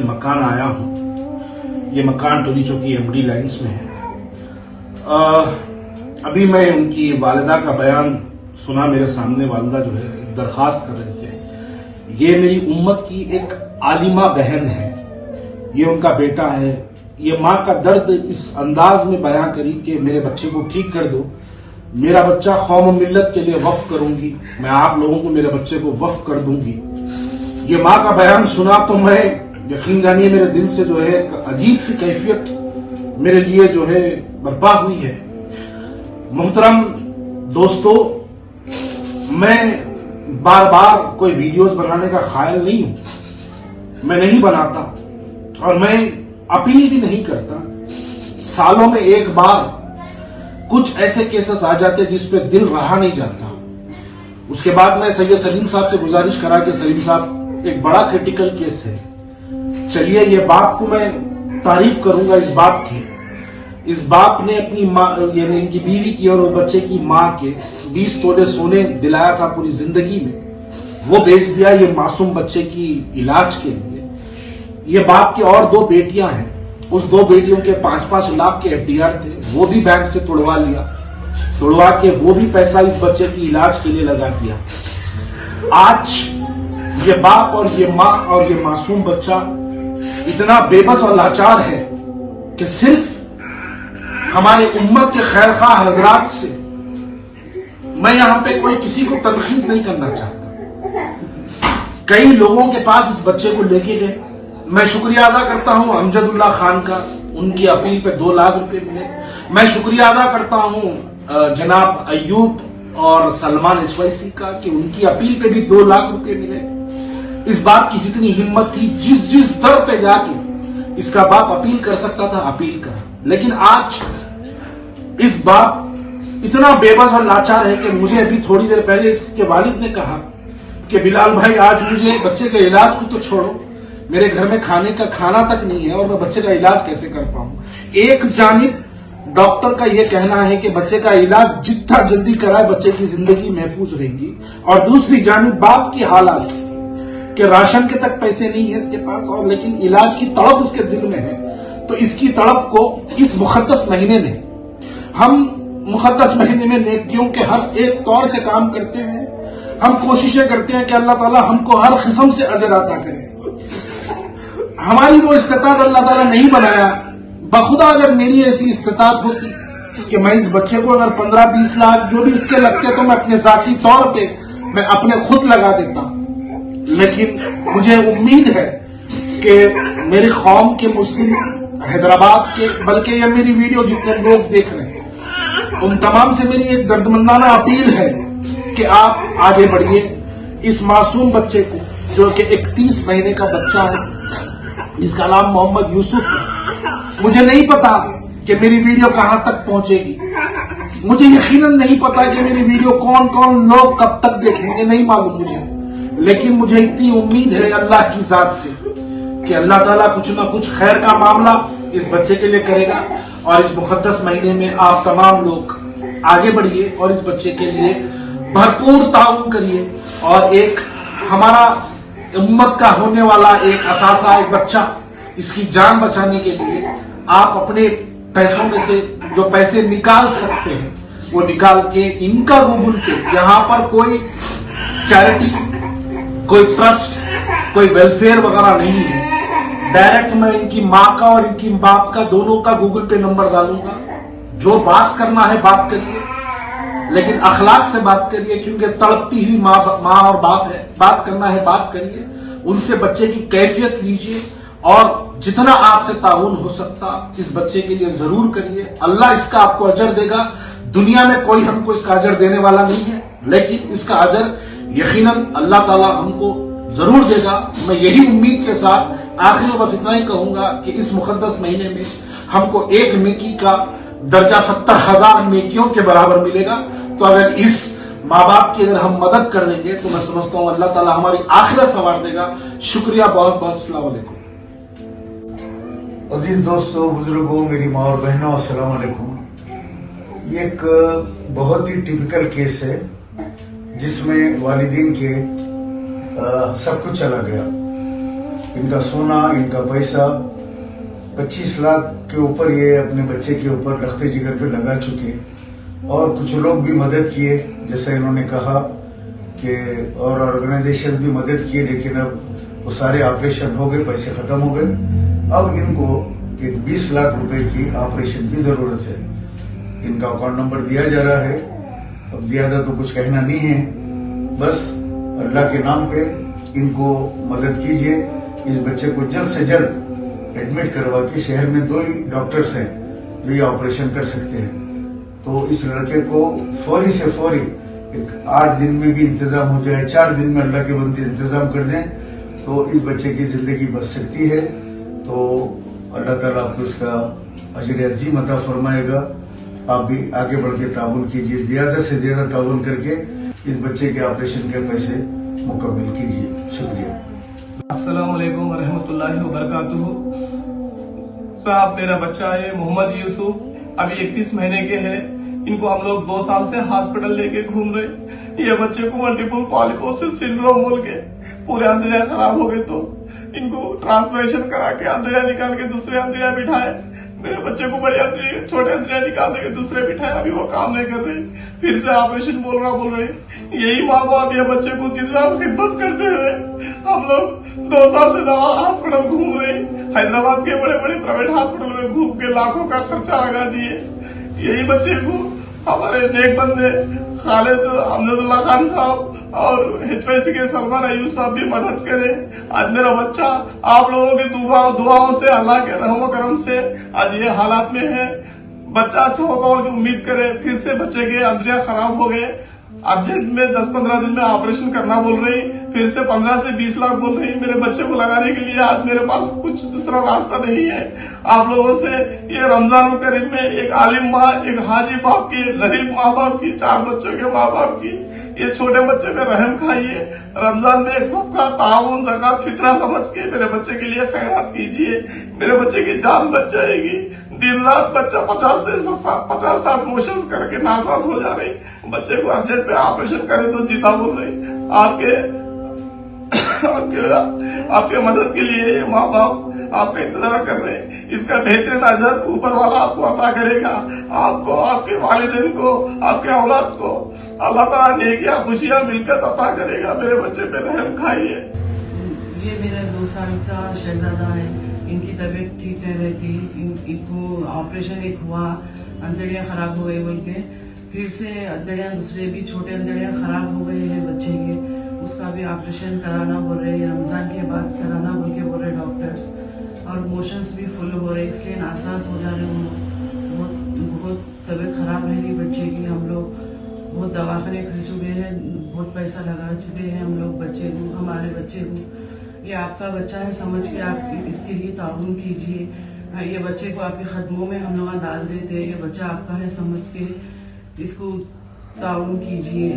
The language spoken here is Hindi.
से मकान आया हूँ। ये मकान टोली चौकी एमडी लाइंस में है। अभी मैं उनकी वालिदा का बयान सुना। मेरे सामने वालिदा जो है दरखास्त कर रही है। ये मेरी उम्मत की एक आलिमा बहन है, ये उनका बेटा है। ये माँ का दर्द इस अंदाज में बयां करी कि मेरे बच्चे को ठीक कर दो, मेरा बच्चा कौम मिल्लत के लिए वक्फ करूंगी, मैं आप लोगों को मेरे बच्चे को वक्फ कर दूंगी। ये माँ का बयान सुना तो मैं, यकीन जानिए, मेरे दिल से जो है एक अजीब सी कैफियत मेरे लिए जो है बर्पा हुई है। मोहतरम दोस्तों, मैं बार बार कोई वीडियोस बनाने का ख्याल नहीं हूं, मैं नहीं बनाता और मैं अपील भी नहीं करता। सालों में एक बार कुछ ऐसे केसेस आ जाते जिस पे दिल रहा नहीं जाता। उसके बाद मैं सैयद सलीम साहब से गुजारिश करा कि सलीम साहब, एक बड़ा क्रिटिकल केस है, चलिए ये बाप को मैं तारीफ करूंगा। इस बाप ने अपनी माँ, यानी इनकी बीवी की और बच्चे की माँ के 20 तोले सोने दिलाया था पूरी जिंदगी में, वो बेच दिया ये मासूम बच्चे की इलाज के लिए। ये बाप की और 2 बेटियां हैं, उस 2 बेटियों के 5-5 लाख के एफडीआर थे, वो भी बैंक से तुड़वा लिया, तुड़वा के वो भी पैसा इस बच्चे की इलाज के लिए लगा दिया। आज ये बाप और ये माँ और ये मासूम बच्चा इतना बेबस और लाचार है कि सिर्फ हमारे उम्मत के खैरख्वाह हजरात से, मैं यहां पे कोई किसी को तनकीद नहीं करना चाहता, कई लोगों के पास इस बच्चे को लेके गए। मैं शुक्रिया अदा करता हूं अमजदुल्लाह खान का, उनकी अपील पे 2 लाख रुपए मिले। मैं शुक्रिया अदा करता हूं जनाब अयूब और सलमान एचवाईसी का कि उनकी अपील पे भी 2 लाख रुपए मिले। इस बाप की जितनी हिम्मत थी, जिस दर पे जाके इसका बाप अपील कर सकता था, अपील करा। लेकिन आज इस बाप इतना बेबस और लाचार है कि मुझे अभी थोड़ी देर पहले इसके वालिद ने कहा कि बिलाल भाई, आज मुझे बच्चे के इलाज को तो छोड़ो, मेरे घर में खाने का खाना तक नहीं है और मैं बच्चे का इलाज कैसे कर पाऊं। एक जानिब डॉक्टर का यह कहना है कि बच्चे का इलाज जितना जल्दी कराए बच्चे की जिंदगी महफूज रहेगी, और दूसरी जानिब बाप की हालात कि राशन के तक पैसे नहीं है इसके पास, और लेकिन इलाज की तड़प इसके दिल में है। तो इसकी तड़प को इस मुकद्दस महीने में, हम मुकद्दस महीने में नेकियों के हर एक तौर से काम करते हैं, हम कोशिशें करते हैं कि अल्लाह ताला हमको हर किस्म से अजर अता करे। हमारी वो इस्तिताअत अल्लाह ताला नहीं बनाया। बखुदा अगर मेरी ऐसी इस्तिताअत होती कि मैं इस बच्चे को अगर 15-20 लाख जो भी इसके लगते तो मैं अपने जाती तौर पे मैं अपने खुद लगा देता। लेकिन मुझे उम्मीद है कि मेरी कौम के मुस्लिम, हैदराबाद के, बल्कि ये मेरी वीडियो जितने लोग देख रहे हैं, उन तमाम से मेरी एक दर्दमंदाना अपील है कि आप आगे बढ़िए। इस मासूम बच्चे को, जो कि 31 महीने का बच्चा है, जिसका नाम मोहम्मद यूसुफ है, मुझे नहीं पता कि मेरी वीडियो कहां तक पहुंचेगी, मुझे यकीनन नहीं पता कि मेरी वीडियो कौन कौन लोग कब तक देखेंगे, नहीं मालूम मुझे। लेकिन मुझे इतनी उम्मीद है अल्लाह की जात से कि अल्लाह ताला कुछ ना कुछ खैर का मामला इस बच्चे के लिए करेगा, और इस मुकद्दस महीने में आप तमाम लोग आगे बढ़िए और इस बच्चे के लिए भरपूर ताउन करिए। और एक हमारा उम्मत का होने वाला एक असासा, एक बच्चा, इसकी जान बचाने के लिए आप अपने पैसों में से जो पैसे निकाल सकते हैं वो निकाल के इनका गूगल पे, यहाँ पर कोई चैरिटी, कोई ट्रस्ट, कोई वेलफेयर वगैरह नहीं है, डायरेक्ट मैं इनकी माँ का और इनकी बाप का, दोनों का गूगल पे नंबर डालूंगा। जो बात करना है बात करिए, लेकिन अखलाक से बात करिए, क्योंकि तड़पती हुई माँ और बाप है। बात करना है बात करिए, उनसे बच्चे की कैफियत लीजिए, और जितना आपसे ताउन हो सकता इस बच्चे के लिए जरूर करिए। अल्लाह इसका आपको अजर देगा। दुनिया में कोई हमको इसका अजर देने वाला नहीं है, लेकिन इसका अजर यकीनन अल्लाह ताला हमको जरूर देगा। मैं यही उम्मीद के साथ आखिर में बस इतना ही कहूंगा कि इस मुकद्दस महीने में हमको एक नेकी का दर्जा 70,000 नेकियों के बराबर मिलेगा। तो अगर इस माँ बाप की अगर हम मदद कर देंगे तो मैं समझता हूं अल्लाह ताला हमारी आखिरत संवार देगा। शुक्रिया, बहुत बहुत अस्सलाम वालेकुम। अजीज दोस्तों, बुजुर्गों, मेरी माँ और बहनों, अस्सलाम वालेकुम। ये एक बहुत ही टिपिकल केस है जिसमें वालिदीन के सब कुछ चला गया। इनका सोना, इनका पैसा 25 लाख के ऊपर ये अपने बच्चे के ऊपर रखते जिगर पे लगा चुके। और कुछ लोग भी मदद किए, जैसा इन्होंने कहा कि और ऑर्गेनाइजेशन भी मदद किए, लेकिन अब वो सारे ऑपरेशन हो गए, पैसे खत्म हो गए। अब इनको एक 20 लाख रुपए की ऑपरेशन की जरूरत है। इनका अकाउंट नंबर दिया जा रहा है। अब ज्यादा तो कुछ कहना नहीं है, बस अल्लाह के नाम पे इनको मदद कीजिए। इस बच्चे को जल्द से जल्द एडमिट करवा के, शहर में 2 ही डॉक्टर्स हैं जो ये ऑपरेशन कर सकते हैं, तो इस लड़के को फौरी से फौरी 8 दिन में भी इंतजाम हो जाए, 4 दिन में अल्लाह के बंदे इंतजाम कर दें तो इस बच्चे की जिंदगी बच सकती है। तो अल्लाह ताला आपको इसका अजर अजीम अता फरमाएगा। आप भी आगे बढ़ के ताउन कीजिए, ज्यादा से ज्यादा ताउन करके इस बच्चे के ऑपरेशन के पैसे मुकम्मल कीजिए। शुक्रिया। अस्सलाम वालेकुम वरहमतुल्लाहि वबरकातुहू। साहब, मेरा बच्चा है मोहम्मद यूसुफ, अभी 31 महीने के हैं। इनको हम लोग 2 साल से हॉस्पिटल लेके घूम रहे। ये बच्चे को मल्टीपल पॉलीपोसिस सिंड्रोम बोल के पूरे आंतड़ियां खराब हो गए, तो इनको ट्रांसप्लेशन करा के आंतड़ियां निकाल के दूसरे आंतड़ियां बिठाए। मेरे बच्चे को बड़ी आंतड़ी छोटे आंतड़ियां निकाल के दूसरे बिठाए, अभी वो काम नहीं कर रहे, फिर से ऑपरेशन बोल रहे। यही माँ बाप ये बच्चे को दिन रात खिदमत करते हुए हम लोग 2 साल से दवा हॉस्पिटल घूम रहे। हैदराबाद के बड़े बड़े प्राइवेट हॉस्पिटल में घूम के लाखों का खर्चा लगा दिए। यही बच्चे को हमारे नेक बंदे खालिद अहमदुल्लाह खान साहब और HYC के सलमान अयूब साहब भी मदद करे। आज मेरा बच्चा आप लोगों की दुआओं से, अल्लाह के रहम करम से आज ये हालात में है। बच्चा अच्छा होगा और उम्मीद करे। फिर से बच्चे के अंदरिया खराब हो गए, अर्जेंट में 10-15 दिन में ऑपरेशन करना बोल रही, फिर से 15 से 20 लाख बोल रही। मेरे बच्चे को लगाने के लिए आज मेरे पास कुछ दूसरा रास्ता नहीं है। आप लोगों से ये रमजान करीम में एक आलिम माँ, एक हाजी बाप की, गरीब माँ बाप की, 4 बच्चों के माँ बाप की, ये छोटे बच्चे पे रहम खाइए। रमजान में एक सबका ताउन, ज़कात, फितरा समझ के मेरे बच्चे के लिए खैरात कीजिए। मेरे बच्चे की जान बच जाएगी। दिन रात बच्चा 50-60 मोशंस करके नासाज हो जा रही। बच्चे को अर्जेंट पे ऑपरेशन करे तो जीता बोल रही। आपके मदद के लिए माँ बाप आपका इंतजार कर रहे हैं। इसका बेहतरीन अजर ऊपर वाला आपको अता करेगा। आपको, आपके वालिदैन को, आपके औलाद को अल्लाह ताला नेकियां, खुशियां मिलकर अता करेगा। मेरे बच्चे पे रहम खाइए। ये मेरा 2 साल का शहजादा है। इनकी तबीयत ठीक नहीं रहती। इनको ऑपरेशन एक हुआ, अंतड़ियां खराब हो गई बोल के, फिर से अंतड़ियां, दूसरे भी छोटे अंतड़ियां खराब हो गए हैं बच्चे के, उसका भी ऑपरेशन कराना बोल रहे हैं। रमजान के बाद कराना बोल के बोल रहे डॉक्टर्स। और मोशंस भी फुल हो रहे, इसलिए नासाज हो जा रहे हैं। बहुत तबीयत खराब है रही बच्चे की। हम लोग बहुत दवाखाने खा चुके हैं, बहुत पैसा लगा चुके हैं हम लोग बच्चे को, हमारे बच्चे को। ये आपका बच्चा है, समझ के आप इसके लिए ताउन कीजिए। ये बच्चे को आपके खदमों में हम लोग डाल देते हैं। ये बच्चा आपका है, समझ के इसको ताउन कीजिए।